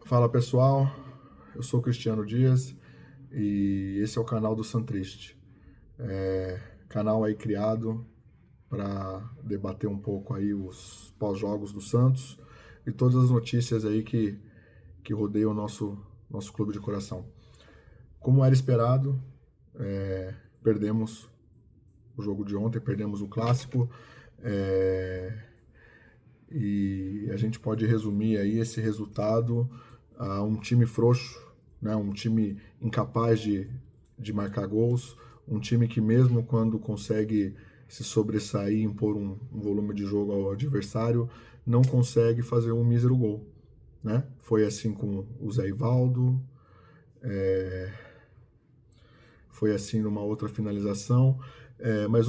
Fala pessoal, eu sou Cristiano Dias e esse é o canal do Santriste. Canal aí criado para debater um pouco aí os pós-jogos do Santos e todas as notícias aí que rodeiam o nosso clube de coração. Como era esperado, perdemos o jogo de ontem, perdemos o clássico, e a gente pode resumir aí esse resultado a um time frouxo, né? Um time incapaz de marcar gols, um time que mesmo quando consegue se sobressair e impor um volume de jogo ao adversário, não consegue fazer um mísero gol, né? Foi assim com o Zé Ivaldo, foi assim numa outra finalização, mas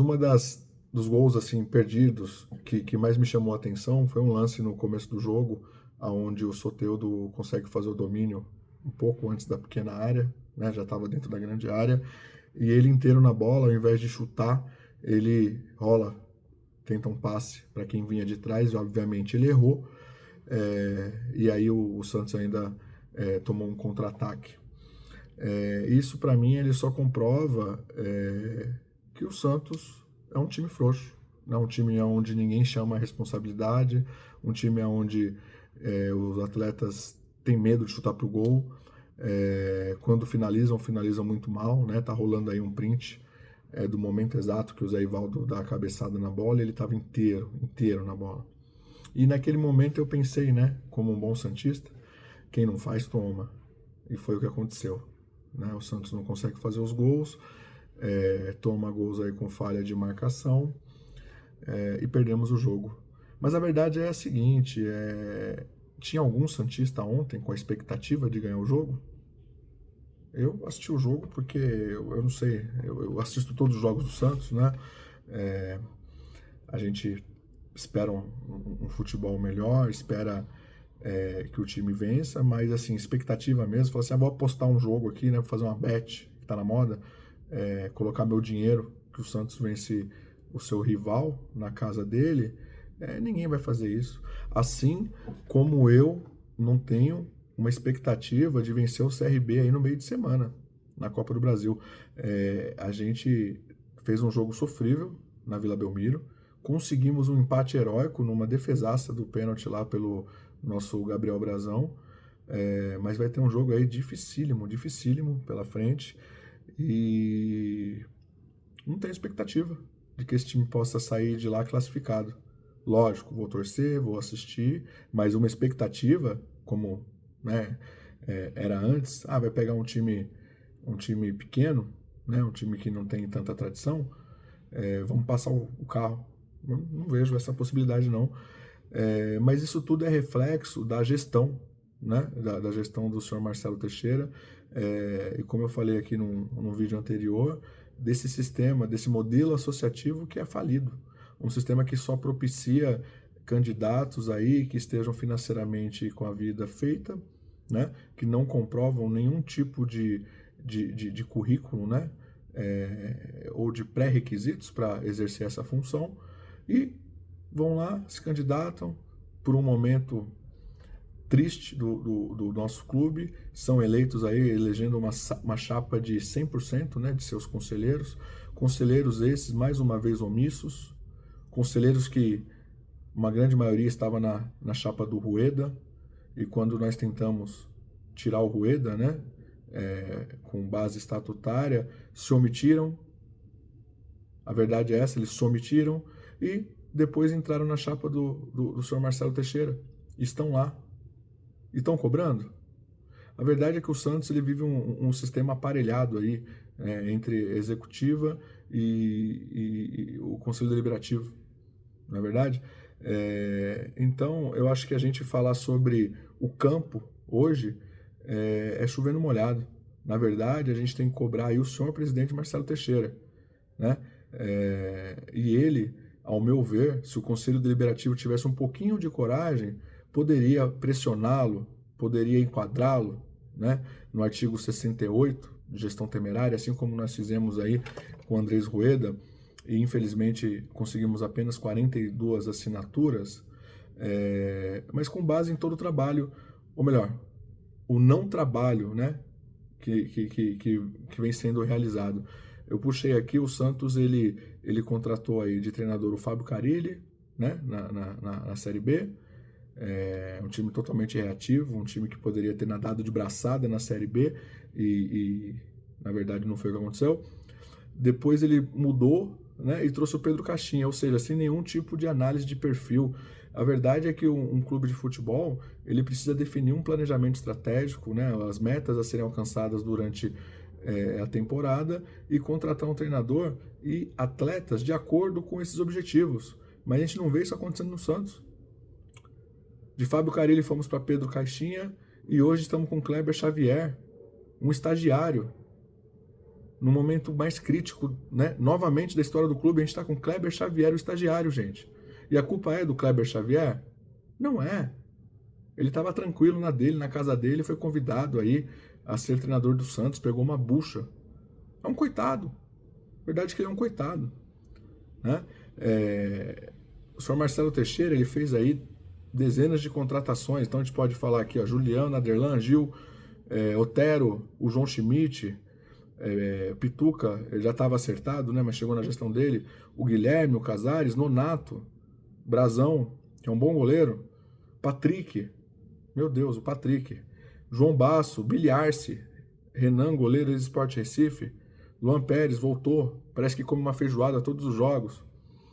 dos gols assim perdidos que mais me chamou a atenção foi um lance no começo do jogo, aonde o Soteldo consegue fazer o domínio um pouco antes da pequena área, né, já estava dentro da grande área, e ele inteiro na bola, ao invés de chutar, ele rola, tenta um passe para quem vinha de trás, e obviamente ele errou, e aí o Santos ainda tomou um contra-ataque. Isso para mim ele só comprova que o Santos é um time frouxo, né? Um time onde ninguém chama a responsabilidade, um time onde os atletas têm medo de chutar pro gol, quando finalizam muito mal, né? Tá rolando aí um print do momento exato que o Zé Ivaldo dá a cabeçada na bola e ele estava inteiro na bola. E naquele momento eu pensei, né, como um bom santista, quem não faz, toma. E foi o que aconteceu. Né? O Santos não consegue fazer os gols, toma gols aí com falha de marcação e perdemos o jogo. Mas a verdade é a seguinte, tinha algum santista ontem com a expectativa de ganhar o jogo? Eu assisti o jogo porque, eu não sei, eu assisto todos os jogos do Santos, né? A gente espera um futebol melhor, espera que o time vença, mas assim, expectativa mesmo, falar assim, vou apostar um jogo aqui, né, vou fazer uma bet, que tá na moda, colocar meu dinheiro, que o Santos vence o seu rival na casa dele, ninguém vai fazer isso. Assim como eu não tenho uma expectativa de vencer o CRB aí no meio de semana, na Copa do Brasil. A gente fez um jogo sofrível na Vila Belmiro, conseguimos um empate heróico numa defesaça do pênalti lá pelo nosso Gabriel Brazão, mas vai ter um jogo aí dificílimo pela frente e não tenho expectativa de que esse time possa sair de lá classificado. Lógico, vou torcer, vou assistir, mas uma expectativa, como né, era antes, vai pegar um time pequeno, né, um time que não tem tanta tradição, vamos passar o carro. Não vejo essa possibilidade não. Mas isso tudo é reflexo da gestão, né, da gestão do senhor Marcelo Teixeira, e como eu falei aqui num vídeo anterior, desse sistema, desse modelo associativo que é falido. Um sistema que só propicia candidatos aí que estejam financeiramente com a vida feita, né, que não comprovam nenhum tipo de currículo, né, ou de pré-requisitos para exercer essa função, e vão lá, se candidatam por um momento triste do nosso clube, são eleitos aí, elegendo uma chapa de 100%, né, de seus conselheiros esses, mais uma vez omissos, conselheiros que uma grande maioria estava na chapa do Rueda, e quando nós tentamos tirar o Rueda, né, com base estatutária, se omitiram, a verdade é essa, eles se omitiram, e depois entraram na chapa do senhor Marcelo Teixeira, estão lá, e estão cobrando. A verdade é que o Santos ele vive um sistema aparelhado aí, entre executiva e o Conselho Deliberativo, não é verdade? Então, eu acho que a gente falar sobre o campo hoje é chover no molhado. Na verdade, a gente tem que cobrar aí o senhor presidente Marcelo Teixeira, né? E ele, ao meu ver, se o Conselho Deliberativo tivesse um pouquinho de coragem, poderia pressioná-lo, poderia enquadrá-lo, né, no artigo 68 de gestão temerária, assim como nós fizemos aí com o Andrés Rueda, e infelizmente conseguimos apenas 42 assinaturas, mas com base em todo o trabalho, ou melhor, o não trabalho, né, que vem sendo realizado. Eu puxei aqui, o Santos, ele contratou aí de treinador o Fábio Carille, né, na Série B, um time totalmente reativo, um time que poderia ter nadado de braçada na Série B e na verdade não foi o que aconteceu. Depois ele mudou, né, e trouxe o Pedro Caixinha, ou seja, sem nenhum tipo de análise de perfil. A verdade é que um clube de futebol, ele precisa definir um planejamento estratégico, né, as metas a serem alcançadas durante a temporada e contratar um treinador e atletas de acordo com esses objetivos. Mas a gente não vê isso acontecendo no Santos. De Fábio Carille fomos para Pedro Caixinha e hoje estamos com Kleber Xavier, um estagiário. No momento mais crítico, né, novamente da história do clube, a gente está com Kleber Xavier, o estagiário, gente. E a culpa é do Kleber Xavier? Não é. Ele estava tranquilo na dele, na casa dele, foi convidado aí a ser treinador do Santos, pegou uma bucha. É um coitado. Verdade que ele é um coitado, né? O senhor Marcelo Teixeira, ele fez aí dezenas de contratações, então a gente pode falar aqui, ó, Juliano, Aderlan, Gil, Otero, o João Schmidt, Pituca, ele já estava acertado, né, mas chegou na gestão dele, o Guilherme, o Casares, Nonato, Brazão, que é um bom goleiro, Patrick, meu Deus, o Patrick, João Basso, Bilharce, Renan, goleiro do Sport Recife, Luan Pérez voltou, parece que come uma feijoada todos os jogos.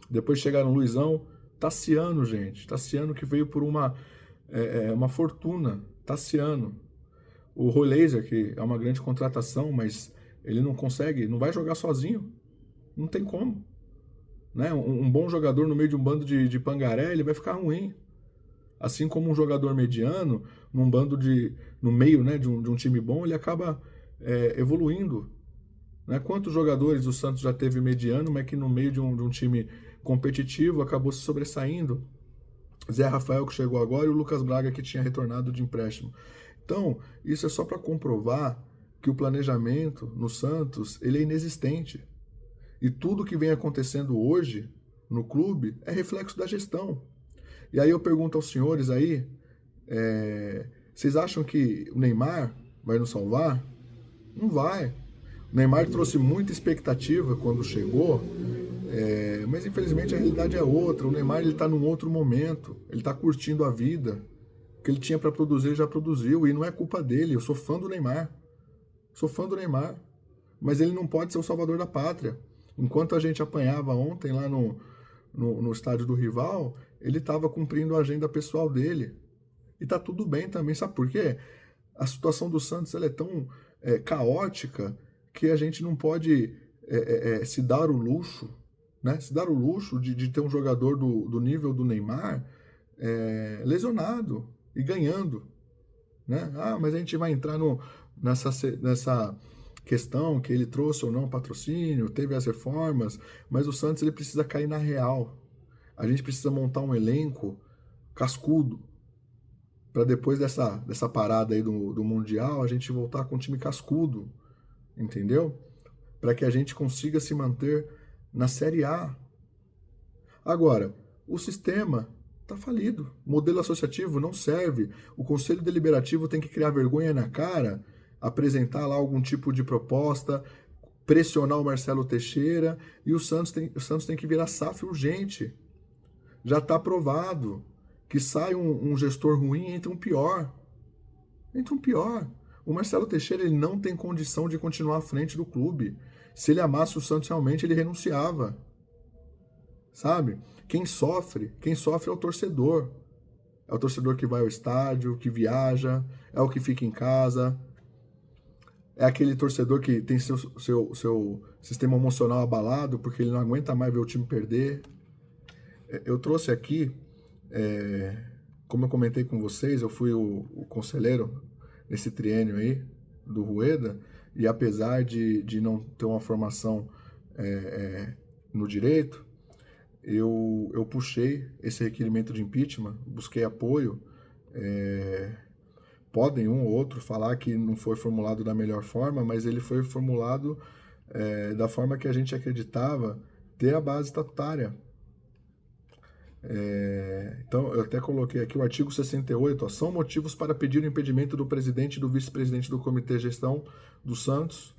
Depois chegaram Luizão, Tassiano, gente, Tassiano que veio por uma fortuna, Tassiano. O Roy Laser, que é uma grande contratação, mas ele não consegue, não vai jogar sozinho, não tem como. Né? Um bom jogador no meio de um bando de pangaré, ele vai ficar ruim. Assim como um jogador mediano, no meio, né, de um time bom, ele acaba evoluindo. Né? Quantos jogadores o Santos já teve mediano, mas que no meio de um time competitivo acabou se sobressaindo? Zé Rafael, que chegou agora, e o Lucas Braga, que tinha retornado de empréstimo. Então, isso é só para comprovar que o planejamento no Santos ele é inexistente. E tudo que vem acontecendo hoje no clube é reflexo da gestão. E aí eu pergunto aos senhores aí, vocês acham que o Neymar vai nos salvar? Não vai. O Neymar trouxe muita expectativa quando chegou, mas infelizmente a realidade é outra. O Neymar está num outro momento, ele está curtindo a vida. O que ele tinha para produzir, ele já produziu, e não é culpa dele. Eu sou fã do Neymar. Sou fã do Neymar. Mas ele não pode ser o salvador da pátria. Enquanto a gente apanhava ontem lá no estádio do rival, ele estava cumprindo a agenda pessoal dele. E tá tudo bem também. Sabe por quê? A situação do Santos ela é tão caótica que a gente não pode se dar o luxo, né? Se dar o luxo de ter um jogador do nível do Neymar lesionado e ganhando. Né? Ah, mas a gente vai entrar nessa questão que ele trouxe ou não patrocínio, teve as reformas, mas o Santos ele precisa cair na real. A gente precisa montar um elenco cascudo para depois dessa parada aí do Mundial a gente voltar com um time cascudo, entendeu? Para que a gente consiga se manter na Série A. Agora, o sistema está falido. O modelo associativo não serve. O Conselho Deliberativo tem que criar vergonha na cara, apresentar lá algum tipo de proposta, pressionar o Marcelo Teixeira, e o Santos tem que virar SAF urgente. Já está aprovado que sai um gestor ruim e entra um pior. Entra um pior. O Marcelo Teixeira ele não tem condição de continuar à frente do clube. Se ele amasse o Santos realmente, ele renunciava. Sabe? Quem sofre é o torcedor. É o torcedor que vai ao estádio, que viaja, é o que fica em casa. É aquele torcedor que tem seu sistema emocional abalado porque ele não aguenta mais ver o time perder. Eu trouxe aqui, como eu comentei com vocês, eu fui o conselheiro nesse triênio aí do Rueda, e apesar de não ter uma formação no direito, eu puxei esse requerimento de impeachment, busquei apoio. Podem um ou outro falar que não foi formulado da melhor forma, mas ele foi formulado da forma que a gente acreditava ter a base estatutária. Então, eu até coloquei aqui o artigo 68, ó, são motivos para pedir o impedimento do presidente e do vice-presidente do Comitê de Gestão do Santos,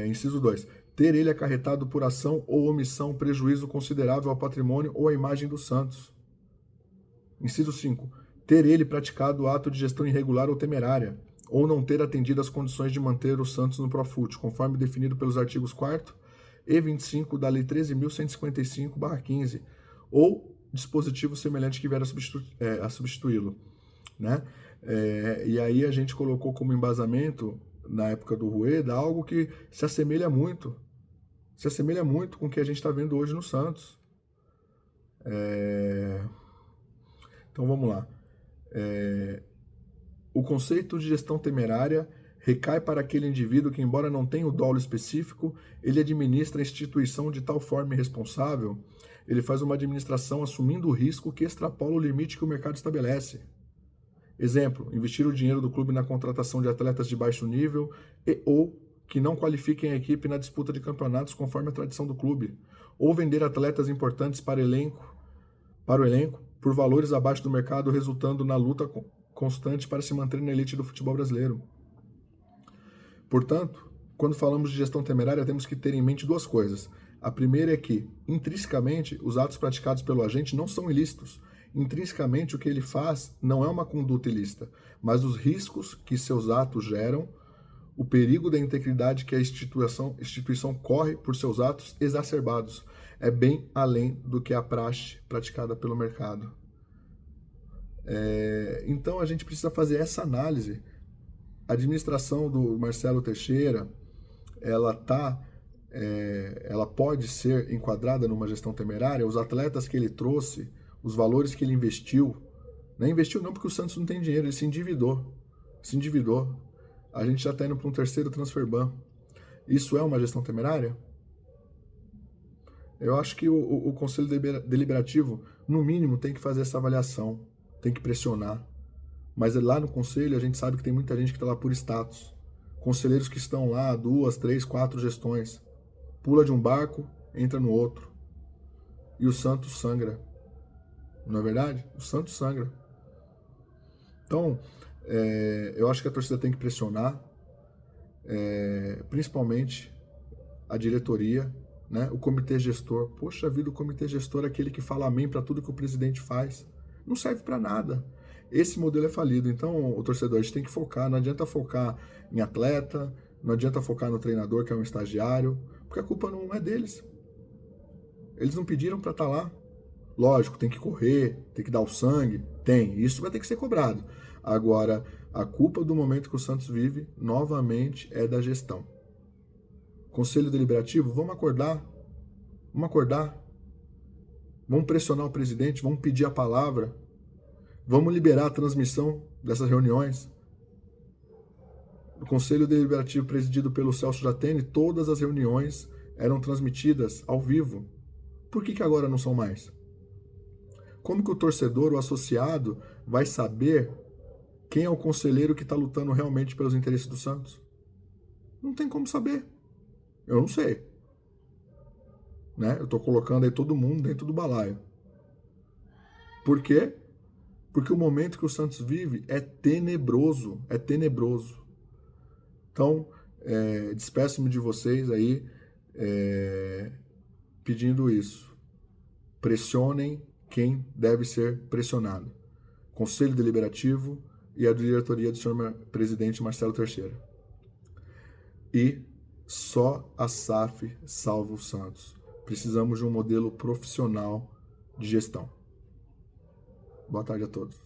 inciso 2, ter ele acarretado por ação ou omissão prejuízo considerável ao patrimônio ou à imagem do Santos. Inciso 5, ter ele praticado ato de gestão irregular ou temerária, ou não ter atendido às condições de manter o Santos no Profut, conforme definido pelos artigos 4º e 25 da Lei 13.155/15, ou dispositivo semelhante que vier a substituí-lo, né? E aí a gente colocou como embasamento, na época do Rueda, algo que se assemelha muito com o que a gente está vendo hoje no Santos. Então vamos lá. O conceito de gestão temerária recai para aquele indivíduo que, embora não tenha o dolo específico, ele administra a instituição de tal forma irresponsável, ele faz uma administração assumindo o risco que extrapola o limite que o mercado estabelece. Exemplo, investir o dinheiro do clube na contratação de atletas de baixo nível ou que não qualifiquem a equipe na disputa de campeonatos conforme a tradição do clube, ou vender atletas importantes para o elenco por valores abaixo do mercado, resultando na luta constante para se manter na elite do futebol brasileiro. Portanto, quando falamos de gestão temerária, temos que ter em mente duas coisas. A primeira é que, intrinsecamente, os atos praticados pelo agente não são ilícitos. Intrinsecamente, o que ele faz não é uma conduta ilícita, mas os riscos que seus atos geram, o perigo da integridade que a instituição corre por seus atos exacerbados, é bem além do que a praxe praticada pelo mercado. Então, a gente precisa fazer essa análise. A administração do Marcelo Teixeira, ela pode ser enquadrada numa gestão temerária. Os atletas que ele trouxe, os valores que ele investiu, não investiu não porque o Santos não tem dinheiro, ele se endividou. A gente já está indo para um terceiro transfer ban. Isso é uma gestão temerária? Eu acho que o Conselho Deliberativo, no mínimo, tem que fazer essa avaliação, tem que pressionar. Mas lá no Conselho a gente sabe que tem muita gente que está lá por status. Conselheiros que estão lá 2, 3, 4 gestões. Pula de um barco, entra no outro. E o Santos sangra. Não é verdade? O Santos sangra. Então, eu acho que a torcida tem que pressionar, principalmente a diretoria, né? O comitê gestor. Poxa vida, o comitê gestor é aquele que fala amém para tudo que o presidente faz. Não serve para nada. Esse modelo é falido. Então, o torcedor, a gente tem que focar. Não adianta focar em atleta, não adianta focar no treinador, que é um estagiário, porque a culpa não é deles. Eles não pediram para estar lá. Lógico, tem que correr, tem que dar o sangue. Tem, isso vai ter que ser cobrado. Agora, a culpa do momento que o Santos vive, novamente, é da gestão. Conselho Deliberativo, vamos acordar. Vamos pressionar o presidente, vamos pedir a palavra. Vamos liberar a transmissão dessas reuniões. O Conselho Deliberativo, presidido pelo Celso Jatene, todas as reuniões eram transmitidas ao vivo. Por que agora não são mais? Como que o torcedor, o associado, vai saber quem é o conselheiro que está lutando realmente pelos interesses do Santos? Não tem como saber. Eu não sei. Né? Eu estou colocando aí todo mundo dentro do balaio. Por quê? Porque o momento que o Santos vive é tenebroso. Então, despeço-me de vocês aí pedindo isso. Pressionem quem deve ser pressionado. Conselho Deliberativo e a diretoria do senhor presidente Marcelo Teixeira. E só a SAF salva o Santos. Precisamos de um modelo profissional de gestão. Boa tarde a todos.